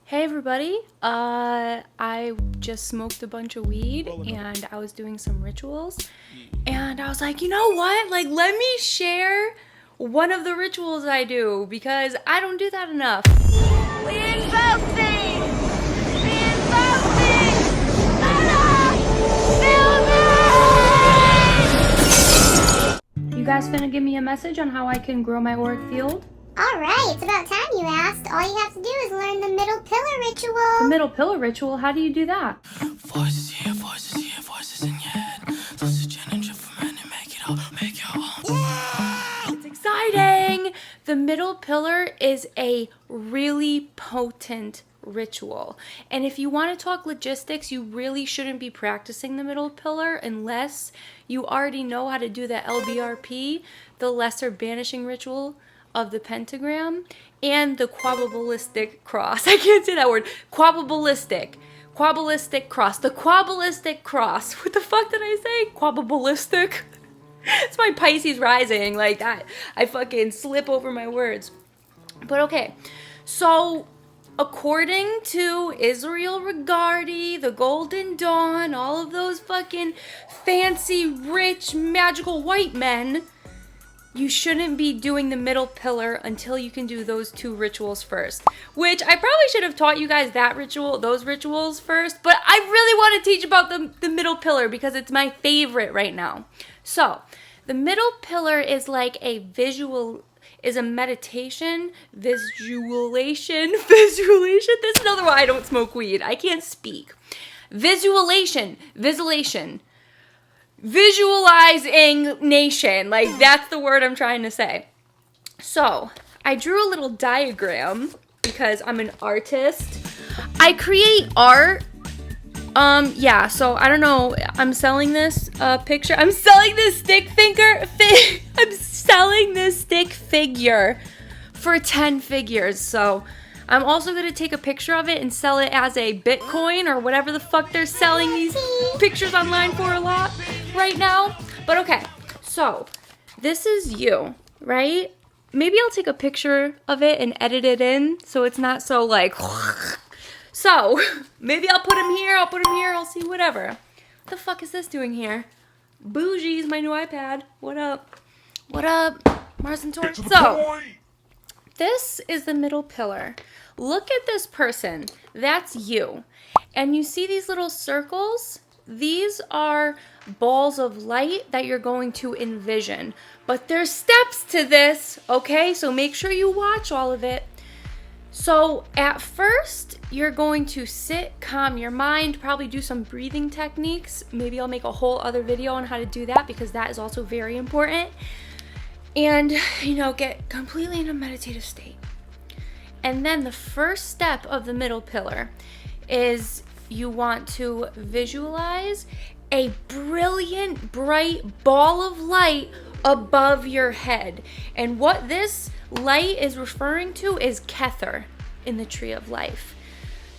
Hey everybody, I just smoked a bunch of weed and I was doing some rituals and I was like, you know what, like let me share one of the rituals I do because I don't do that enough. We invoke thee! We invoke thee! Fill me! You guys finna give me a message on how I can grow my auric field? Alright, it's about time you asked. All you have to do is learn the middle pillar ritual. The middle pillar ritual? How do you do that? Voices here, voices in your head. Dosage energy for men and make your own. It's exciting! The middle pillar is a really potent ritual. And if you want to talk logistics, you really shouldn't be practicing the middle pillar unless you already know how to do the LBRP, the lesser banishing ritual of the pentagram, and the quabalistic cross. I can't say that word. Quabalistic cross. The quabalistic cross. What the fuck did I say? Quabalistic? It's my Pisces rising. Like that. I fucking slip over my words. But okay. So, according to Israel Regardie, the Golden Dawn, all of those fucking fancy, rich, magical white men, you shouldn't be doing the middle pillar until you can do those two rituals first. Which I probably should have taught you guys those rituals first, but I really want to teach about the middle pillar because it's my favorite right now. So, the middle pillar is like a meditation, visualization. This is another why I don't smoke weed. I can't speak. Visualizing nation. Like, that's the word I'm trying to say. So, I drew a little diagram because I'm an artist. I create art. Yeah, so I don't know. I'm selling this picture. I'm selling this stick figure. I'm selling this stick figure for 10 figures. So, I'm also going to take a picture of it and sell it as a Bitcoin or whatever the fuck they're selling these pictures online for a lot right now. But okay, so this is you, right? Maybe I'll take a picture of it and edit it in so it's not so like... So, maybe I'll put him here, I'll see whatever. What the fuck is this doing here? Bougie's my new iPad. What up? What up, Mars and Taurus? So, this is the middle pillar. Look at this person. That's you. And you see these little circles? These are balls of light that you're going to envision. But there's steps to this, okay? So make sure you watch all of it. So at first, you're going to sit, calm your mind, probably do some breathing techniques. Maybe I'll make a whole other video on how to do that because that is also very important. And, get completely in a meditative state. And then the first step of the middle pillar is you want to visualize a brilliant, bright ball of light above your head. And what this light is referring to is Kether in the Tree of Life.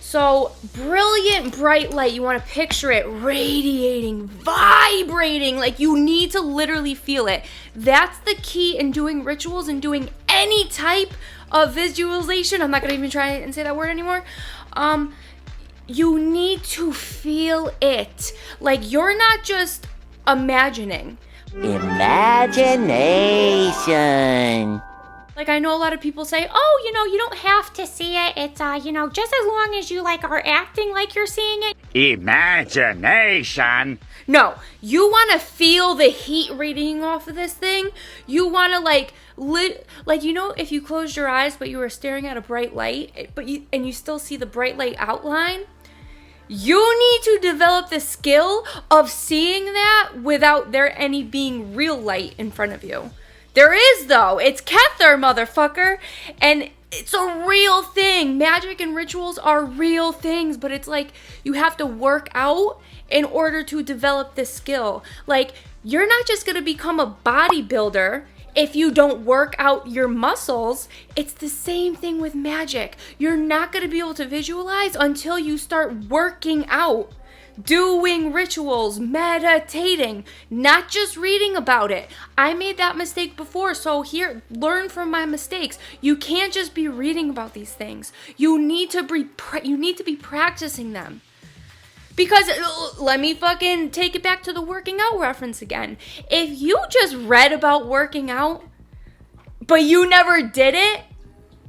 So, brilliant, bright light. You want to picture it radiating, vibrating, like you need to literally feel it. That's the key in doing rituals and doing any type of visualization. I'm not going to even try and say that word anymore. You need to feel it. Like you're not just imagining. Imagination. Like I know a lot of people say, oh, you don't have to see it. It's, just as long as you are acting like you're seeing it. Imagination. No, you want to feel the heat radiating off of this thing. You want to if you closed your eyes but you were staring at a bright light, and you still see the bright light outline, you need to develop the skill of seeing that without there any being real light in front of you. There is, though. It's Kether, motherfucker. And it's a real thing. Magic and rituals are real things, but it's like you have to work out in order to develop this skill. Like, you're not just going to become a bodybuilder if you don't work out your muscles. It's the same thing with magic. You're not going to be able to visualize until you start working out. doing rituals, meditating, not just reading about it. I made that mistake before, so here, learn from my mistakes. You can't just be reading about these things. You need to be practicing them. Because, let me fucking take it back to the working out reference again. If you just read about working out, but you never did it,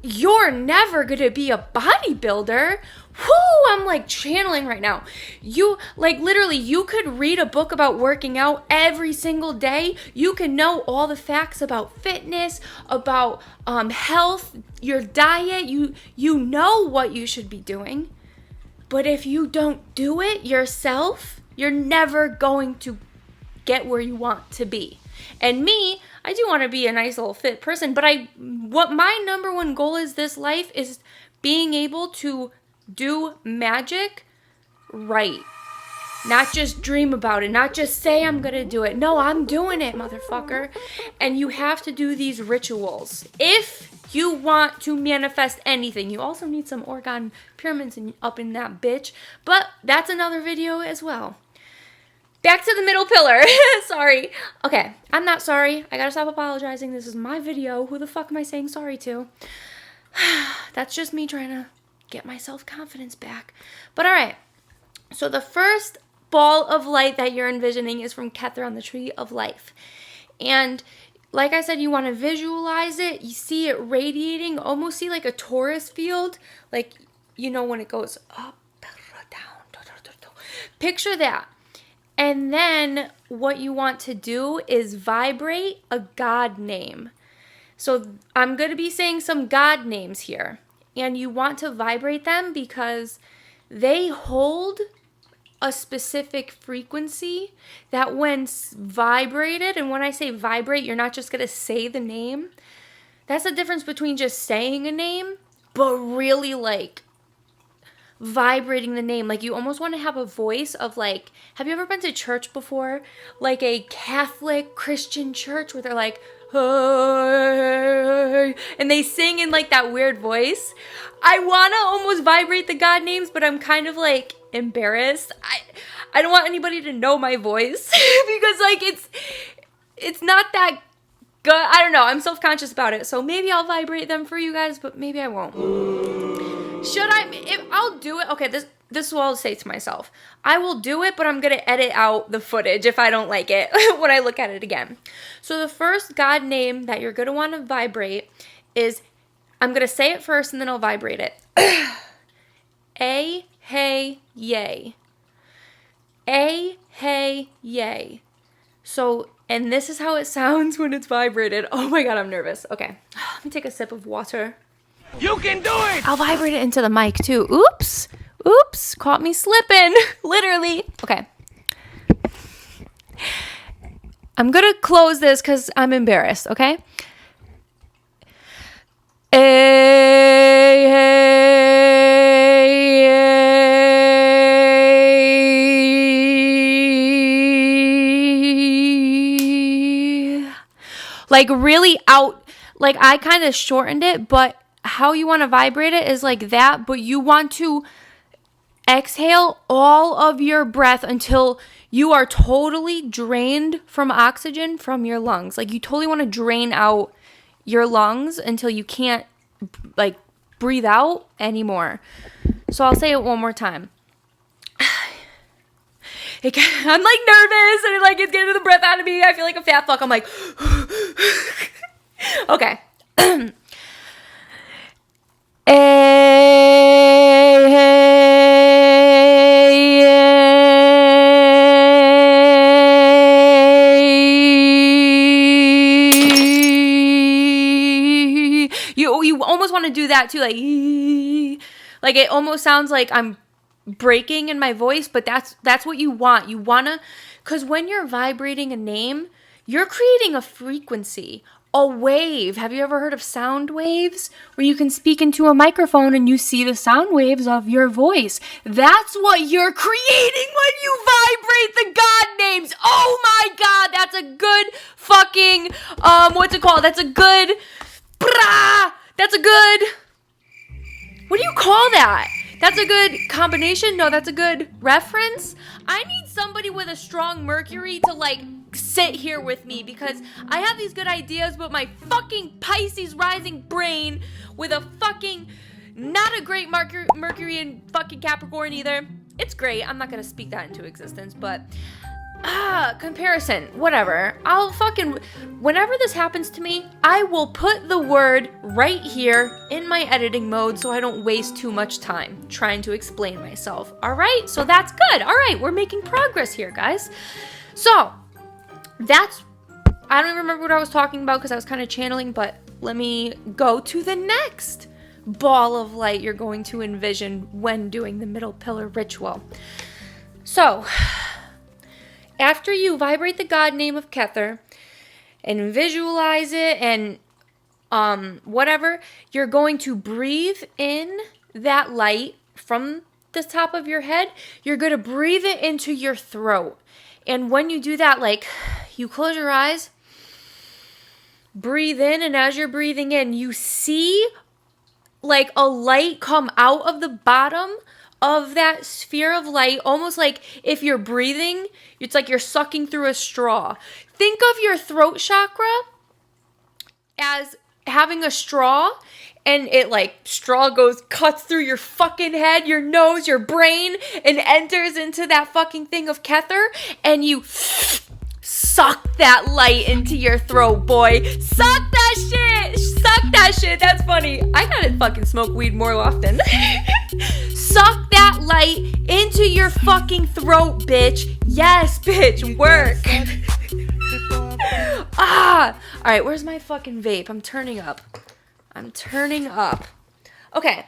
you're never gonna be a bodybuilder. Whoo, I'm like channeling right now. You, like literally, you could read a book about working out every single day. You can know all the facts about fitness, about health, your diet. You know what you should be doing. But if you don't do it yourself, you're never going to get where you want to be. And me, I do want to be a nice little fit person, but what my number one goal is this life is being able to do magic right. Not just dream about it, not just say I'm gonna do it. No, I'm doing it, motherfucker. And you have to do these rituals if you want to manifest anything. You also need some orgone pyramids up in that bitch, but that's another video as well. Back to the middle pillar. Sorry. Okay, I'm not sorry. I gotta stop apologizing. This is my video. Who the fuck am I saying sorry to? That's just me trying to get my self-confidence back. But all right. So the first ball of light that you're envisioning is from Kether on the Tree of Life. And like I said, you want to visualize it. You see it radiating, almost see like a torus field. Like, you know, when it goes up, down. Picture that. And then what you want to do is vibrate a God name. So I'm going to be saying some God names here. And you want to vibrate them because they hold a specific frequency that when vibrated, and when I say vibrate, you're not just going to say the name. That's the difference between just saying a name, but really like vibrating the name. Like you almost want to have a voice of like, have you ever been to church before? Like a Catholic Christian church where they're like, hey, and they sing in like that weird voice. I want to almost vibrate the God names, but I'm kind of like embarrassed. I don't want anybody to know my voice because like it's not that good. I don't know. I'm self-conscious about it. So maybe I'll vibrate them for you guys, but maybe I won't. Should I? If I'll do it. Okay, this is what I'll say to myself. I will do it, but I'm going to edit out the footage if I don't like it when I look at it again. So the first God name that you're going to want to vibrate is, I'm going to say it first and then I'll vibrate it. A, hey, yay. A, hey, yay. So, and this is how it sounds when it's vibrated. Oh my God, I'm nervous. Okay, let me take a sip of water. You can do it! I'll vibrate it into the mic too. Oops. Oops. Caught me slipping. Literally. Okay. I'm going to close this because I'm embarrassed, okay? Like really out. Like I kind of shortened it, but how you want to vibrate it is like that, but you want to exhale all of your breath until you are totally drained from oxygen from your lungs. Like you totally want to drain out your lungs until you can't like breathe out anymore. So I'll say it one more time. I'm like nervous and like it's getting the breath out of me. I feel like a fat fuck. I'm like, okay. You almost want to do that too, like it almost sounds like I'm breaking in my voice, but that's what you want. You wanna, because when you're vibrating a name, you're creating a frequency, a wave. Have you ever heard of sound waves? Where you can speak into a microphone and you see the sound waves of your voice. That's what you're creating when you vibrate the God names. Oh my God, that's a good fucking, what's it called? That's a good, what do you call that? That's a good combination? No, that's a good reference? I need somebody with a strong Mercury to like sit here with me because I have these good ideas, but my fucking Pisces rising brain with a fucking not a great Mercury and fucking Capricorn either. It's great. I'm not gonna speak that into existence, but comparison, whatever. I'll fucking, whenever this happens to me, I will put the word right here in my editing mode so I don't waste too much time trying to explain myself. All right, so that's good. All right, we're making progress here, guys. So that's, I don't even remember what I was talking about because I was kind of channeling, but let me go to the next ball of light you're going to envision when doing the middle pillar ritual. So after you vibrate the god name of Kether and visualize it and whatever, you're going to breathe in that light from the top of your head. You're going to breathe it into your throat. And when you do that, like, you close your eyes, breathe in, and as you're breathing in, you see like a light come out of the bottom of that sphere of light, almost like if you're breathing, it's like you're sucking through a straw. Think of your throat chakra as having a straw, and it like straw cuts through your fucking head, your nose, your brain, and enters into that fucking thing of Kether, and you suck that light into your throat, boy. Suck that shit. Suck that shit. That's funny. I gotta fucking smoke weed more often. Suck that light into your fucking throat, bitch. Yes, bitch. Work. Alright, where's my fucking vape? I'm turning up. Okay.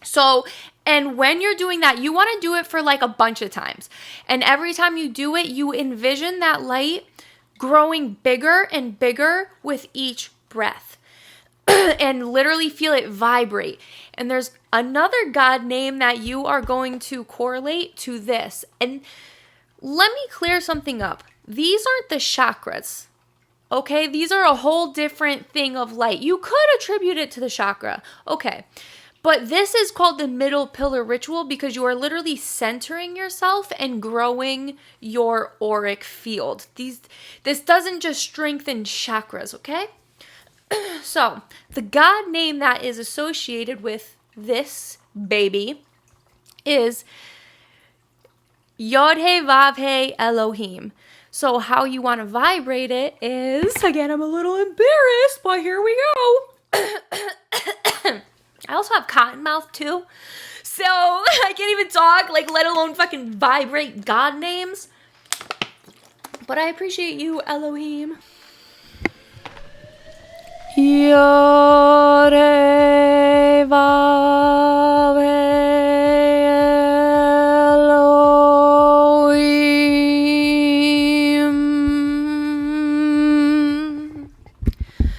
So, and when you're doing that, you want to do it for like a bunch of times. And every time you do it, you envision that light growing bigger and bigger with each breath. And literally feel it vibrate. And there's another god name that you are going to correlate to this. And let me clear something up. These aren't the chakras. Okay? These are a whole different thing of light. You could attribute it to the chakra. Okay. But this is called the middle pillar ritual because you are literally centering yourself and growing your auric field. This doesn't just strengthen chakras, okay? So, the god name that is associated with this baby is Yod-He Vav-He Elohim. So, how you want to vibrate it is, again, I'm a little embarrassed, but here we go. I also have cotton mouth too, so I can't even talk, like, let alone fucking vibrate god names. But I appreciate you, Elohim. Yod-He Vav-He Elohim.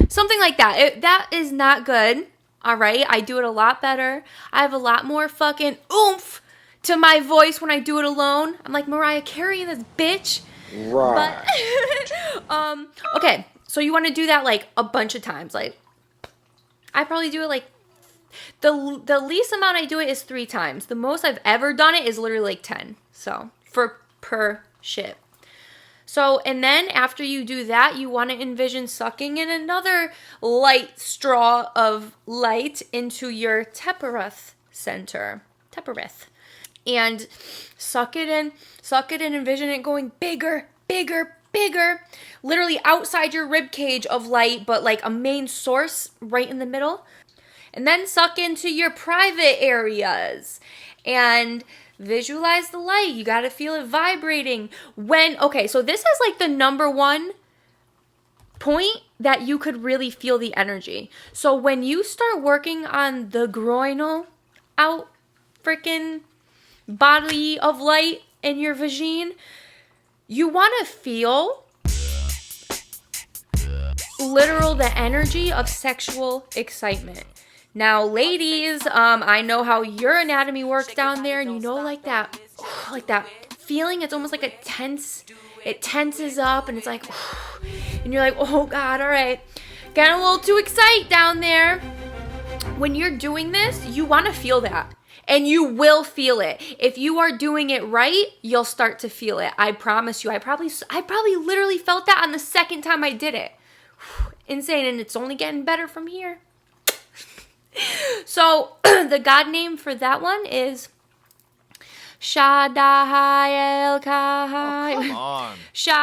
Something like that. That is not good. All right, I do it a lot better. I have a lot more fucking oomph to my voice when I do it alone. I'm like Mariah Carey in this bitch. Right. But, okay, so you want to do that like a bunch of times. Like, I probably do it like, the least amount I do it is 3 times. The most I've ever done it is literally like 10. So, per shit. So, and then after you do that, you want to envision sucking in another light straw of light into your Teperath center. Teperath. And suck it in, envision it going bigger, bigger, bigger. Literally outside your rib cage of light, but like a main source right in the middle. And then suck into your private areas. And visualize the light. You got to feel it vibrating. Okay, so this is like the number one point that you could really feel the energy. So when you start working on the groinal out freaking body of light in your vagine, you want to feel literal the energy of sexual excitement. Now, ladies, I know how your anatomy works down there, and you know, like that feeling. It's almost like it tenses up, and it's like, and you're like, oh God, all right, getting a little too excited down there. When you're doing this, you want to feel that, And you will feel it. If you are doing it right, you'll start to feel it. I promise you. I probably literally felt that on the second time I did it. Insane, and it's only getting better from here. So, the God name for that one is Shaddai El Kai. Come on. Shaddai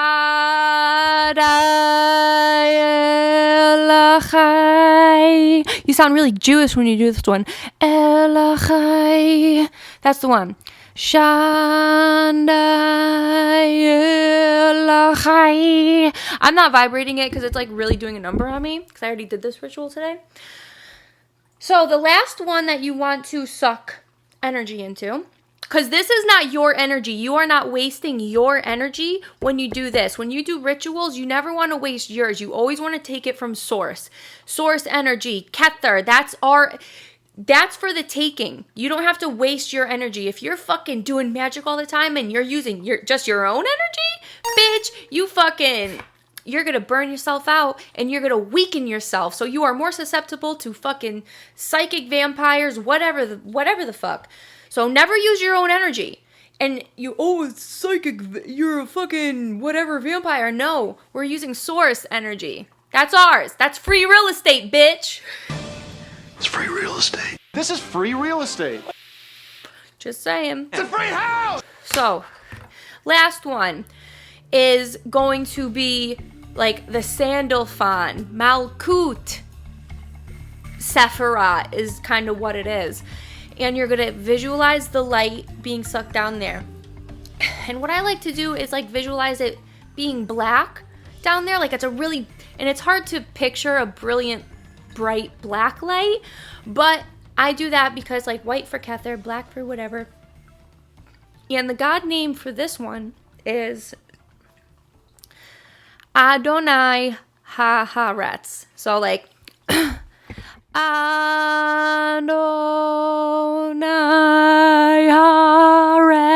Elachai. You sound really Jewish when you do this one. Elachai. That's the one. Shaddai Elachai. I'm not vibrating it because it's like really doing a number on me because I already did this ritual today. So the last one that you want to suck energy into, because this is not your energy. You are not wasting your energy when you do this. When you do rituals, you never want to waste yours. You always want to take it from source. Source energy, Kether, that's for the taking. You don't have to waste your energy. If you're fucking doing magic all the time and you're using your own energy, bitch, you're going to burn yourself out and you're going to weaken yourself. So you are more susceptible to fucking psychic vampires, whatever the fuck. So never use your own energy. And it's psychic, you're a fucking whatever vampire. No, we're using source energy. That's ours. That's free real estate, bitch. It's free real estate. This is free real estate. Just saying. It's a free house. So, last one is going to be like the Sandalphon, Malkut, Sephiroth is kind of what it is. And you're going to visualize the light being sucked down there. And what I like to do is like visualize it being black down there. Like and it's hard to picture a brilliant, bright black light. But I do that because like white for Kether, black for whatever. And the God name for this one is Adonai Ha-Haaretz. So like Adonai Haaretz.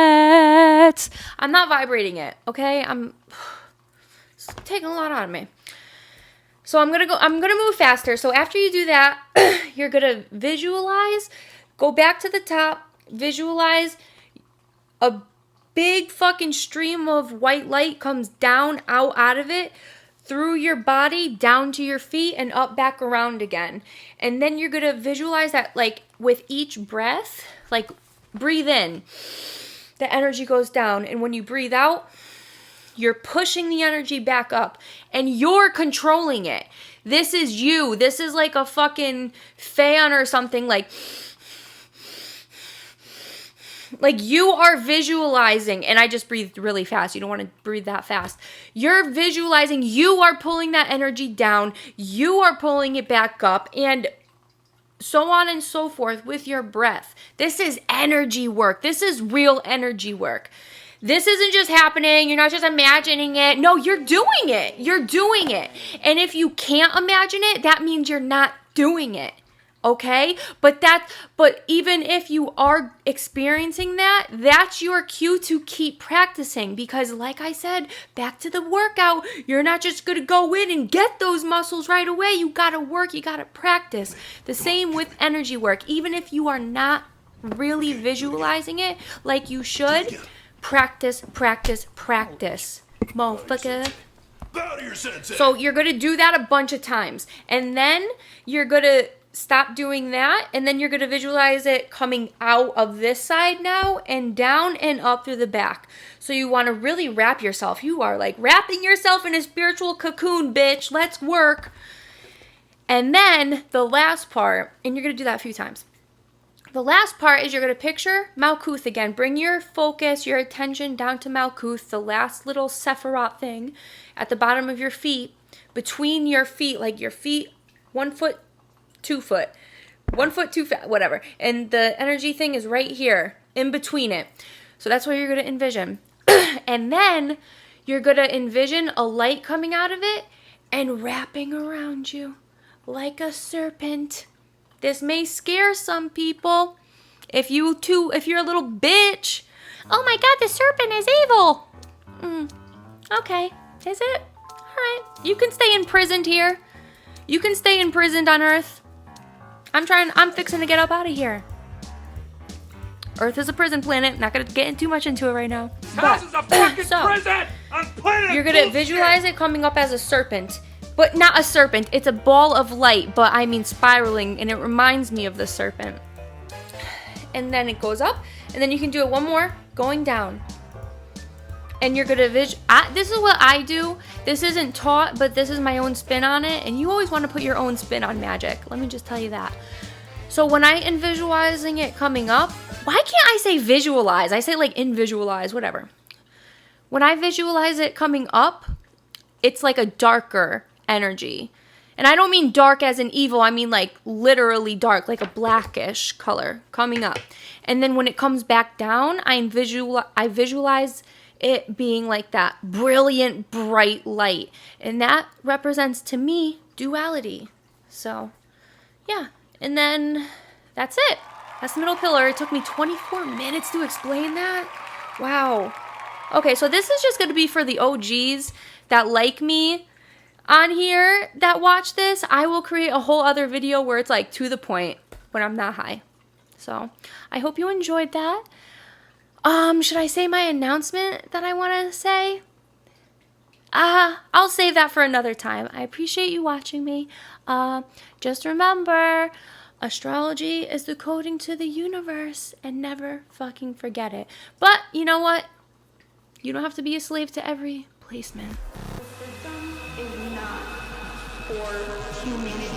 I'm not vibrating it, okay? It's taking a lot out of me. So I'm gonna move faster. So after you do that, you're gonna visualize, go back to the top, visualize a big fucking stream of white light comes down out of it, through your body, down to your feet, and up back around again. And then you're going to visualize that, like, with each breath, like, breathe in, the energy goes down. And when you breathe out, you're pushing the energy back up. And you're controlling it. This is you. This is like a fucking fan or something, like you are visualizing, and I just breathed really fast. You don't want to breathe that fast. You're visualizing, you are pulling that energy down, you are pulling it back up, and so on and so forth with your breath. This is energy work. This is real energy work. This isn't just happening. You're not just imagining it. No, you're doing it. You're doing it. And if you can't imagine it, that means you're not doing it. Okay? But even if you are experiencing that, that's your cue to keep practicing. Because like I said, back to the workout, you're not just going to go in and get those muscles right away. You got to work. You got to practice. The same with energy work. Even if you are not really visualizing it like you should, practice, practice, practice. Motherfucker. So you're going to do that a bunch of times. And then you're going to stop doing that, and then you're going to visualize it coming out of this side now and down and up through the back. So you want to really wrap yourself. You are like wrapping yourself in a spiritual cocoon, bitch. Let's work. And then the last part, and you're going to do that a few times. The last part is you're going to picture Malkuth again. Bring your focus, your attention down to Malkuth, the last little Sephiroth thing at the bottom of your feet, between your feet, like your feet, 1 foot, 2 foot, 1 foot, 2 foot, whatever. And the energy thing is right here, in between it. So that's what you're going to envision. And then you're going to envision a light coming out of it and wrapping around you like a serpent. This may scare some people. If you're a little bitch. Oh my god, the serpent is evil. Okay, is it? Alright, you can stay imprisoned here. You can stay imprisoned on Earth. I'm fixing to get up out of here. Earth is a prison planet. Not gonna get too much into it right now. House is a fucking so, prison! I'm playing you're gonna visualize it coming up as a serpent. But not a serpent. It's a ball of light, but I mean spiraling, and it reminds me of the serpent. And then it goes up, and then you can do it one more, going down. And you're gonna this is what I do. This isn't taught, but this is my own spin on it. And you always want to put your own spin on magic. Let me just tell you that. So when I am visualizing it coming up, why can't I say visualize? I say like invisualize, whatever. When I visualize it coming up, it's like a darker energy. And I don't mean dark as in evil. I mean like literally dark, like a blackish color coming up. And then when it comes back down, I visualize it being like that brilliant, bright light. And that represents to me duality. So, yeah. And then that's it. That's the middle pillar. It took me 24 minutes to explain that. Wow. Okay, so this is just going to be for the OGs that like me on here that watch this. I will create a whole other video where it's like to the point when I'm not high. So, I hope you enjoyed that. Should I say my announcement that I want to say? I'll save that for another time. I appreciate you watching me. Just remember, astrology is the coding to the universe, and never fucking forget it. But, you know what? You don't have to be a slave to every placement. The system is not for humanity.